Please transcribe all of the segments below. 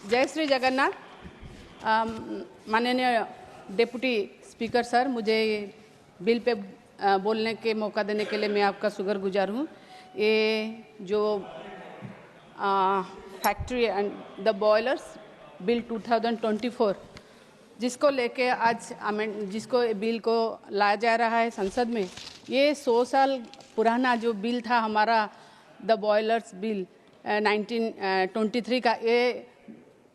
जय श्री जगन्नाथ। माननीय deputy speaker sir, मुझे बिल पे बोलने के मौका देने के लिए मैं आपका शुक्रगुजार हूँ। ये जो factory and the boilers bill 2024 जिसको लेके आज जिसको बिल को लाया जा रहा है संसद में, ये 100 साल पुराना जो बिल था हमारा द बॉयलर्स बिल 1923 का, ये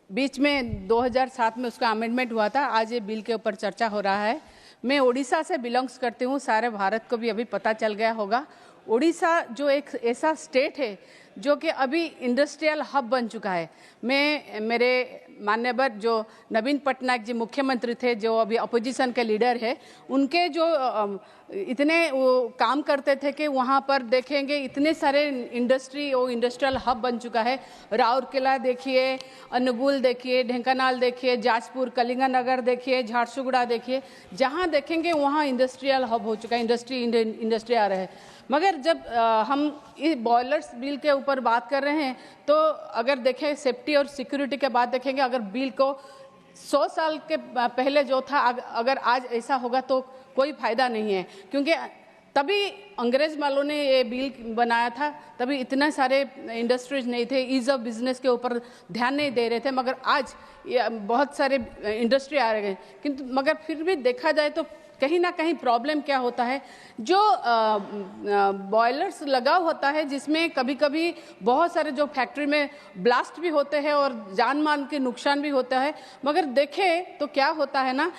बीच में 2007 में उसका अमेंडमेंट हुआ था। आज ये बिल के ऊपर चर्चा हो रहा है। मैं उड़ीसा से बिलोंग्स करती हूँ, सारे भारत को भी अभी पता चल गया होगा। उड़ीसा जो एक ऐसा स्टेट है जो कि अभी इंडस्ट्रियल हब बन चुका है। मेरे मान्यवर जो नवीन पटनायक जी मुख्यमंत्री थे, जो अभी अपोजिशन के लीडर है, उनके जो इतने वो काम करते थे कि वहाँ पर देखेंगे इतने सारे इंडस्ट्री, वो इंडस्ट्रियल हब बन चुका है। राउरकेला देखिए, अनुगुल देखिए, ढेंकानाल देखिए, जाजपुर, कलिंगनगर देखिए, झारसुगुड़ा देखिए, जहाँ देखेंगे वहाँ इंडस्ट्रियल हब हो चुका है, इंडस्ट्री आ रहे हैं। मगर जब हम इस बॉयलर्स बिल के ऊपर बात कर रहे हैं तो अगर देखें सेफ्टी और सिक्योरिटी के बाद देखेंगे, अगर बिल को 100 साल के पहले जो था अगर आज ऐसा होगा तो कोई फायदा नहीं है, क्योंकि तभी अंग्रेज वालों ने ये बिल बनाया था, तभी इतने सारे इंडस्ट्रीज नहीं थे, ईज ऑफ बिजनेस के ऊपर ध्यान नहीं दे रहे थे। मगर आज बहुत सारे इंडस्ट्री आ रहे हैं, किंतु मगर फिर भी देखा जाए तो कहीं ना कहीं प्रॉब्लम क्या होता है, जो बॉयलर्स लगा होता है जिसमें कभी कभी बहुत सारे जो फैक्ट्री में ब्लास्ट भी होते हैं और जान माल के नुकसान भी होता है। मगर देखें तो क्या होता है ना,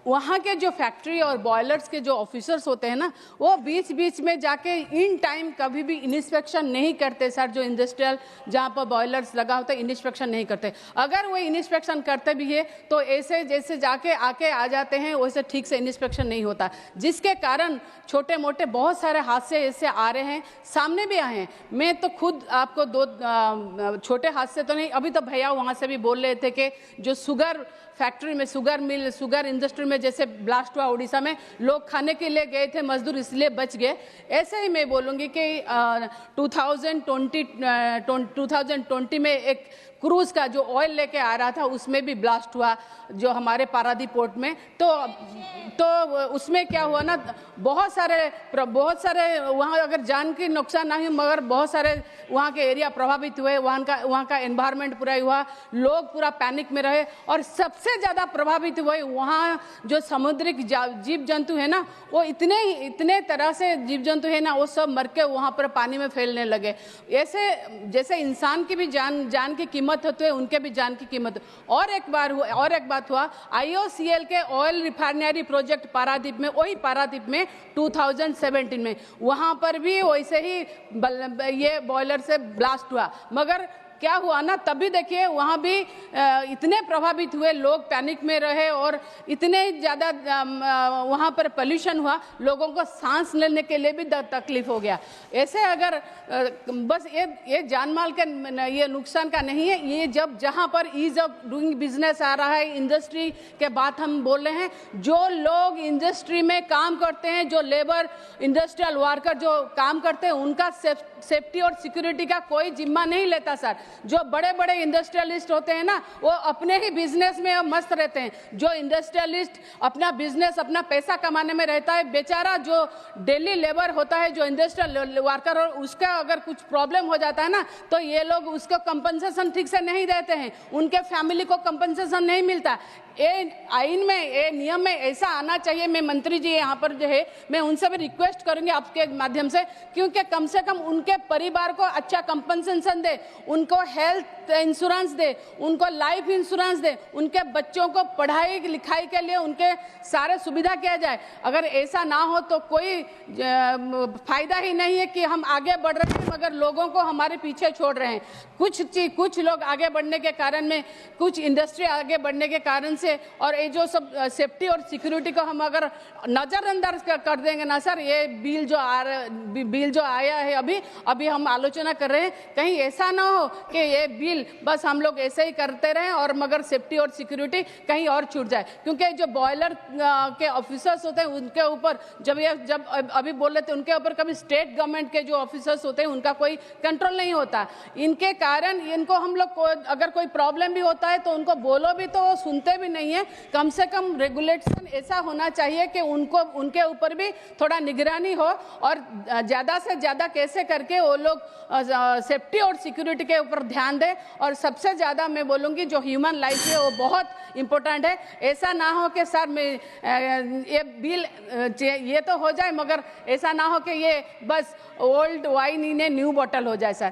वहाँ के जो फैक्ट्री और बॉयलर्स के जो ऑफिसर्स होते हैं ना, वो बीच बीच में जाके इन टाइम कभी भी इंस्पेक्शन नहीं करते सर। जो इंडस्ट्रियल जहाँ पर बॉयलर्स लगा होता है इंस्पेक्शन नहीं करते। अगर वो इंस्पेक्शन करते भी है तो ऐसे जैसे जाके आके आ जाते हैं, वैसे ठीक से इंस्पेक्शन नहीं होता, जिसके कारण छोटे मोटे बहुत सारे हादसे ऐसे आ रहे हैं, सामने भी आए हैं। मैं तो खुद आपको दो छोटे हादसे तो नहीं, अभी तो भैया वहाँ से भी बोल रहे थे कि जो शुगर फैक्ट्री में, शुगर मिल, शुगर इंडस्ट्री में जैसे ब्लास्ट हुआ उड़ीसा में, लोग खाने के लिए गए थे, मजदूर इसलिए बच गए। ऐसे ही मैं बोलूँगी कि 2020 में एक क्रूज का जो ऑयल लेके आ रहा था उसमें भी ब्लास्ट हुआ, जो हमारे पारादीप पोर्ट में। तो उसमें क्या हुआ ना, बहुत सारे वहाँ अगर जान की नुकसान नहीं, मगर बहुत सारे वहाँ के एरिया प्रभावित हुए, वहाँ का एनवायरनमेंट पूरा हुआ, लोग पूरा पैनिक में रहे। और सबसे ज़्यादा प्रभावित हुए वहाँ जो समुद्रिक जीव जंतु है ना, वो इतने तरह से जीव जंतु है ना, वो सब मर के वहाँ पर पानी में फैलने लगे। ऐसे जैसे इंसान की भी जान की कीमत होती है, उनके भी जान की कीमत। और एक बात हुआ IOCL के ऑयल रिफाइनरी प्रोजेक्ट पारादीप में, वही पारादीप में 2017 में, वहाँ पर भी वैसे ही ये बॉयलर से ब्लास्ट हुआ। मगर क्या हुआ ना, तभी देखिए वहाँ भी इतने प्रभावित हुए, लोग पैनिक में रहे और इतने ज़्यादा वहाँ पर पोल्यूशन हुआ, लोगों को सांस लेने के लिए भी तकलीफ हो गया। ऐसे अगर बस ये जान माल के ये नुकसान का नहीं है, ये जहाँ पर ईज ऑफ डूइंग बिजनेस आ रहा है, इंडस्ट्री के बात हम बोल रहे हैं, जो लोग इंडस्ट्री में काम करते हैं, जो लेबर इंडस्ट्रियल वर्कर जो काम करते हैं, उनका सेफ्टी और सिक्योरिटी का कोई जिम्मा नहीं लेता सर। जो बड़े बड़े इंडस्ट्रियलिस्ट होते हैं ना, वो अपने ही बिजनेस में मस्त रहते हैं। जो इंडस्ट्रियलिस्ट अपना बिजनेस, अपना पैसा कमाने में रहता है, बेचारा जो डेली लेबर होता है, जो इंडस्ट्रियल वर्कर, और उसका अगर कुछ प्रॉब्लम हो जाता है ना, तो ये लोग उसको कंपनसेशन ठीक से नहीं देते हैं, उनके फैमिली को कंपनसेशन नहीं मिलता। ये आइन में, ये नियम में ऐसा आना चाहिए। मैं मंत्री जी यहाँ पर जो है, मैं उनसे भी रिक्वेस्ट करूंगी आपके माध्यम से, क्योंकि कम से कम उनके परिवार को अच्छा कंपनसेशन दे, उनको हेल्थ इंश्योरेंस दे, उनको लाइफ इंश्योरेंस दे, उनके बच्चों को पढ़ाई लिखाई के लिए उनके सारे सुविधा किया जाए। अगर ऐसा ना हो तो कोई फायदा ही नहीं है कि हम आगे बढ़ रहे हैं मगर लोगों को हमारे पीछे छोड़ रहे हैं। कुछ लोग आगे बढ़ने के कारण में, कुछ इंडस्ट्री आगे बढ़ने के कारण से, और ये जो सब सेफ्टी और सिक्योरिटी को हम अगर नज़रअंदाज कर देंगे ना सर, ये बिल जो आया है अभी हम आलोचना कर रहे हैं, कहीं ऐसा ना हो कि ये बिल बस हम लोग ऐसे ही करते रहें और मगर सेफ्टी और सिक्योरिटी कहीं और छूट जाए, क्योंकि जो बॉयलर के ऑफिसर्स होते हैं उनके ऊपर जब अभी बोल रहे थे उनके ऊपर कभी स्टेट गवर्नमेंट के जो ऑफिसर्स होते हैं उनका कोई कंट्रोल नहीं होता। इनके कारण इनको हम लोग को अगर कोई प्रॉब्लम भी होता है तो उनको बोलो भी तो सुनते भी नहीं है। कम से कम रेगुलेशन ऐसा होना चाहिए कि उनके ऊपर भी थोड़ा निगरानी हो और ज़्यादा से ज़्यादा कैसे करके वो लोग सेफ्टी और सिक्योरिटी के ऊपर ध्यान दें। और सबसे ज़्यादा मैं बोलूँगी जो ह्यूमन लाइफ है वो बहुत इम्पोर्टेंट है। ऐसा ना हो कि सर मैं ये बिल ये तो हो जाए मगर ऐसा ना हो कि ये बस old wine in a new bottle हो जाए सर।